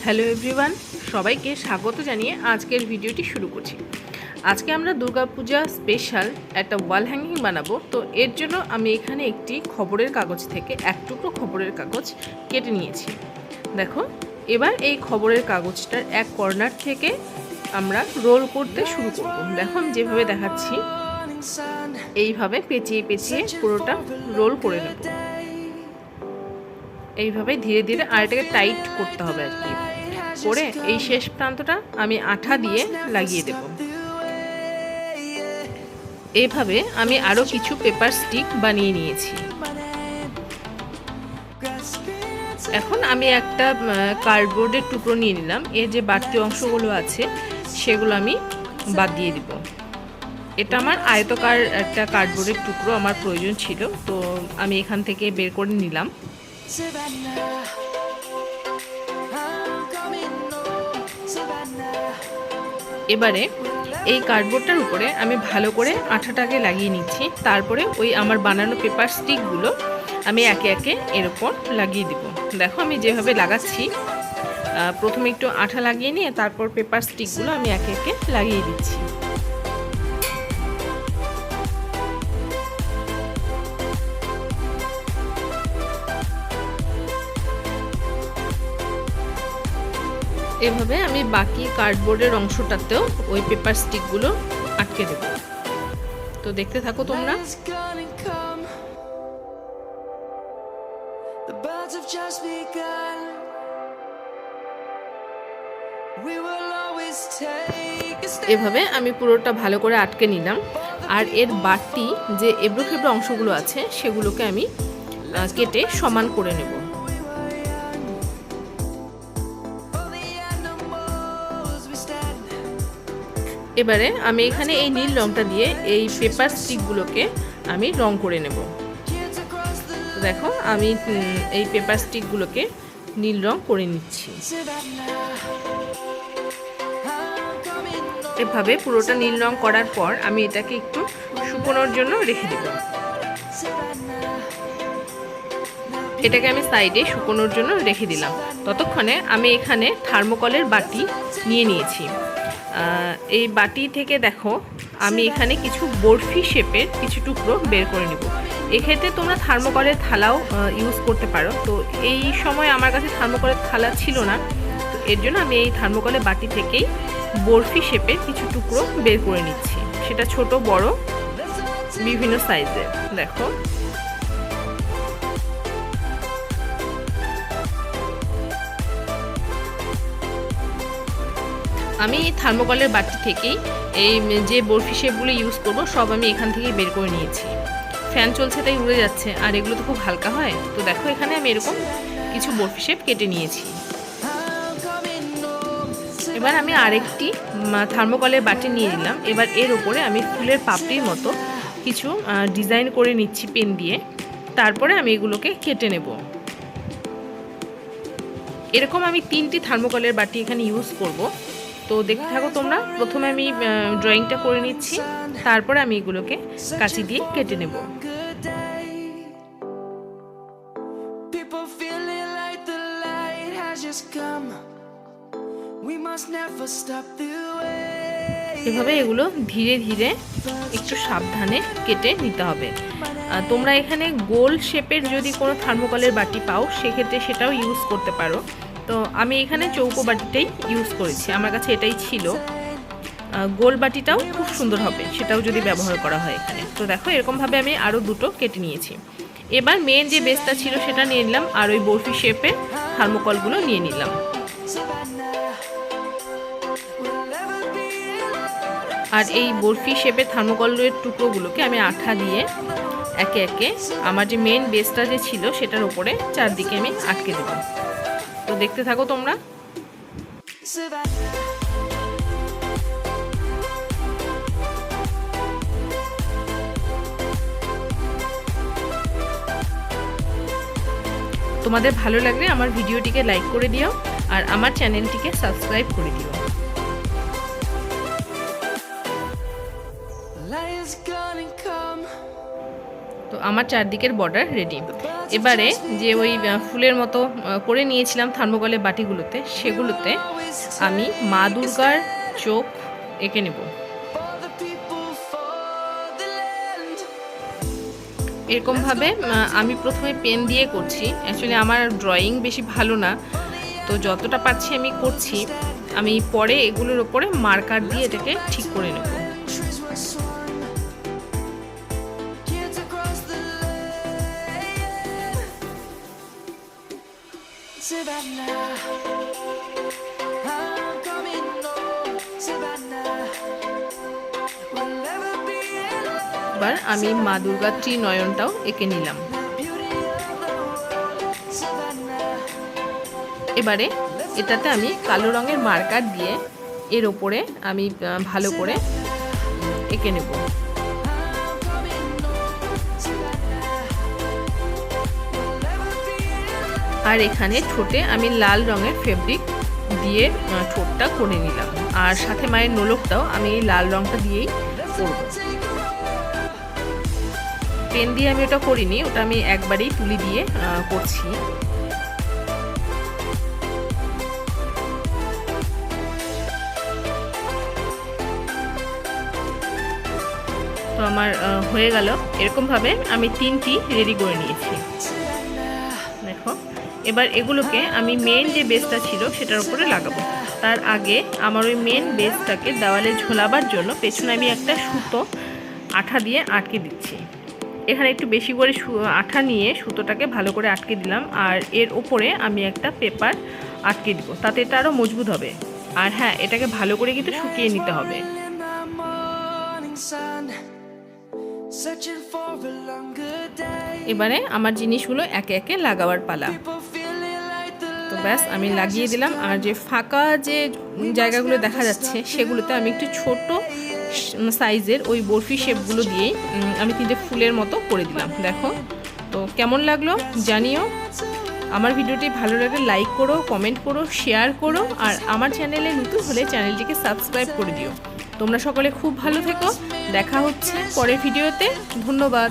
Hello everyone, সবাইকে স্বাগত জানিয়ে আজকের ভিডিওটি শুরু করছি। আজকে আমরা দুর্গা পূজা স্পেশাল একটা ওয়াল হ্যাঙ্গিং বানাবো। তো এর জন্য আমি এখানে একটি খবরের কাগজ থেকে এক টুকরো খবরের কাগজ কেটে নিয়েছি। দেখো, এবার এই খবরের কাগজটার এক কর্নার থেকে আমরা রোল করতে শুরু করব। দেখো, আমি যেভাবে দেখাচ্ছি এইভাবে পেঁচিয়ে পেঁচিয়ে পুরোটা রোল করে নেব। এইভাবে ধীরে ধীরে আর এটাকে টাইট করতে হবে আর কি। করে এই শেষ প্রান্তটা আমি আঠা দিয়ে লাগিয়ে দেব। এইভাবে আমি আরও কিছু পেপার স্টিক বানিয়ে নিয়েছি। এখন আমি একটা কার্ডবোর্ডের টুকরো নিয়ে নিলাম। এর যে বাড়তি অংশগুলো আছে সেগুলো আমি বাদ দিয়ে দিব। এটা আমার আয়তকার একটা কার্ডবোর্ডের টুকরো আমার প্রয়োজন ছিল, তো আমি এখান থেকে বের করে নিলাম। এবারে এই কার্ডবোর্ডটার উপরে আমি ভালো করে আঠাটাকে লাগিয়ে নিচ্ছি। তারপরে ওই আমার বানানো পেপার স্টিকগুলো আমি একে একে এর উপর লাগিয়ে দিব। দেখো, আমি যেভাবে লাগাচ্ছি, প্রথমে একটু আঠা লাগিয়ে নিয়ে তারপর পেপার স্টিকগুলো আমি একে একে লাগিয়ে দিচ্ছি। এভাবে আমি বাকি কার্ডবোর্ডের অংশটাতেও ওই পেপার স্টিকগুলো আটকে দেব। তো দেখতে থাকো তোমরা। এভাবে আমি পুরোটা ভালো করে আটকে নিলাম। আর এর বাড়তি যে এবড়ো খেবড়ো অংশগুলো আছে সেগুলোকে আমি কেটে সমান করে নেব। এবারে আমি এখানে এই নীল রংটা দিয়ে এই পেপার স্টিকগুলোকে আমি রং করে নেব। দেখো, আমি এই পেপার স্টিকগুলোকে নীল রং করে নিচ্ছি। এভাবে পুরোটা নীল রং করার পর আমি এটাকে একটু শুকোনোর জন্য রেখে দেব। এটাকে আমি সাইডে শুকোনোর জন্য রেখে দিলাম। ততক্ষণে আমি এখানে থার্মোকলের বাটি নিয়ে নিয়েছি। এই বাটি থেকে দেখো, আমি এখানে কিছু বরফি শেপের কিছু টুকরো বের করে নেব। এক্ষেত্রে তোমরা থার্মোকলের থালাও ইউজ করতে পারো। তো এই সময় আমার কাছে থার্মোকলের থালা ছিল না, তো এর জন্য আমি এই থার্মোকলের বাটি থেকেই বরফি শেপের কিছু টুকরো বের করে নিচ্ছি। সেটা ছোট বড় বিভিন্ন সাইজের। দেখো, আমি এই থার্মোকলের বাটি থেকেই এই যে বরফি শেপগুলো ইউজ করবো সব আমি এখান থেকেই বের করে নিয়েছি। ফ্যান চলছে তাই উড়ে যাচ্ছে, আর এগুলো তো খুব হালকা হয়। তো দেখো, এখানে আমি এরকম কিছু বরফি শেপ কেটে নিয়েছি। এবার আমি আরেকটি থার্মোকলের বাটি নিয়ে নিলাম। এবার এর উপরে আমি ফুলের পাপড়ির মতো কিছু ডিজাইন করে নিচ্ছি পেন দিয়ে। তারপরে আমি এগুলোকে কেটে নেব। এরকম আমি 3টি থার্মোকলের বাটি এখানে ইউজ করব। তো দেখতে থাকো তোমরা। প্রথমে আমি ড্রয়িংটা করে নিচ্ছি, তারপরে আমি এগুলোকে কাঁচি দিয়ে কেটে নেব। এভাবে এগুলো ধীরে ধীরে একটু সাবধানে কেটে নিতে হবে। তোমরা এখানে গোল শেপের যদি কোনো থার্মোকলের বাটি পাও সেক্ষেত্রে সেটাও ইউজ করতে পারো। তো আমি এখানে চৌকো বাটিটাই ইউজ করেছি, আমার কাছে এটাই ছিল। গোল বাটিটাও খুব সুন্দর হবে সেটাও যদি ব্যবহার করা হয় এখানে। তো দেখো, এরকমভাবে আমি আরও দুটো কেটে নিয়েছি। এবার মেন যে বেসটা ছিল সেটা নিয়ে নিলাম, আর ওই বরফি শেপের থার্মোকলগুলো নিয়ে নিলাম। আর এই বরফি শেপের থার্মোকলের টুকরোগুলোকে আমি আঠা দিয়ে একে একে আমার যে মেন বেসটা যে ছিল সেটার উপরে চারদিকে আমি আটকে দেব। তো দেখতে থাকো তোমরা। তোমাদের ভালো লাগলে আমার ভিডিওটিকে লাইক করে দিও আর আমার চ্যানেলটিকে সাবস্ক্রাইব করে দিও। তো আমার চারদিকের বর্ডার রেডি। এবারে যে ওই ফুলের মতো করে নিয়েছিলাম থার্মোকলের বাটিগুলোতে, সেগুলোতে আমি মা দুর্গার চোখ এঁকে নেব। এরকমভাবে আমি প্রথমে পেন দিয়ে করছি। অ্যাকচুয়ালি আমার ড্রয়িং বেশি ভালো না, তো যতটা পারছি আমি করছি। আমি পরে এগুলোর ওপরে মার্কার দিয়ে এটাকে ঠিক করে নেব। এবার আমি মা দুর্গা ত্রিনয়নটাও এঁকে নিলাম। এবারে এটাতে আমি কালো রঙের মার্কার দিয়ে এর ওপরে আমি ভালো করে এঁকে নেব। আর এখানে ঠোঁটে আমি লাল রঙের ফেব্রিক দিয়ে ঠোঁটটা করে নিলাম, আর সাথে মায়ের নোলকটাও আমি এই লাল রঙটা দিয়েই করব। পেন দিয়ে আমি ওটা করিনি, ওটা আমি একবারেই তুলি দিয়ে করছি। তো আমার হয়ে গেল। এরকমভাবে আমি 3টি রেডি করে নিয়েছি, দেখো। এবার এগুলোকে আমি মেন যে বেসটা ছিল সেটার উপরে লাগাবো। তার আগে আমার ওই মেন বেসটাকে দেওয়ালে ঝোলাবার জন্য পেছনে আমি একটা সুতো আঠা দিয়ে আটকে দিচ্ছি। এখানে একটু বেশি করে আঠা নিয়ে সুতোটাকে ভালো করে আটকে দিলাম, আর এর ওপরে আমি একটা পেপার আটকে দিব, তাতে এটা আরও মজবুত হবে। আর হ্যাঁ, এটাকে ভালো করে কিন্তু শুকিয়ে নিতে হবে। এবারে আমার জিনিসগুলো একে একে লাগাবার পালা। তো ব্যাস আমি লাগিয়ে দিলাম। আর যে ফাঁকা যে জায়গাগুলো দেখা যাচ্ছে সেগুলোতে আমি একটু ছোট সাইজের ওই বরফি শেপগুলো দিয়েই আমি 3টে ফুলের মতো করে দিলাম, দেখো। তো কেমন লাগলো জানিও। আমার ভিডিওটি ভালো লাগলে লাইক করো, কমেন্ট করো, শেয়ার করো, আর আমার চ্যানেলে নতুন হলে চ্যানেলটিকে সাবস্ক্রাইব করে দিও। তোমরা সকলে খুব ভালো থেকো। দেখা হচ্ছে পরের ভিডিওতে। ধন্যবাদ।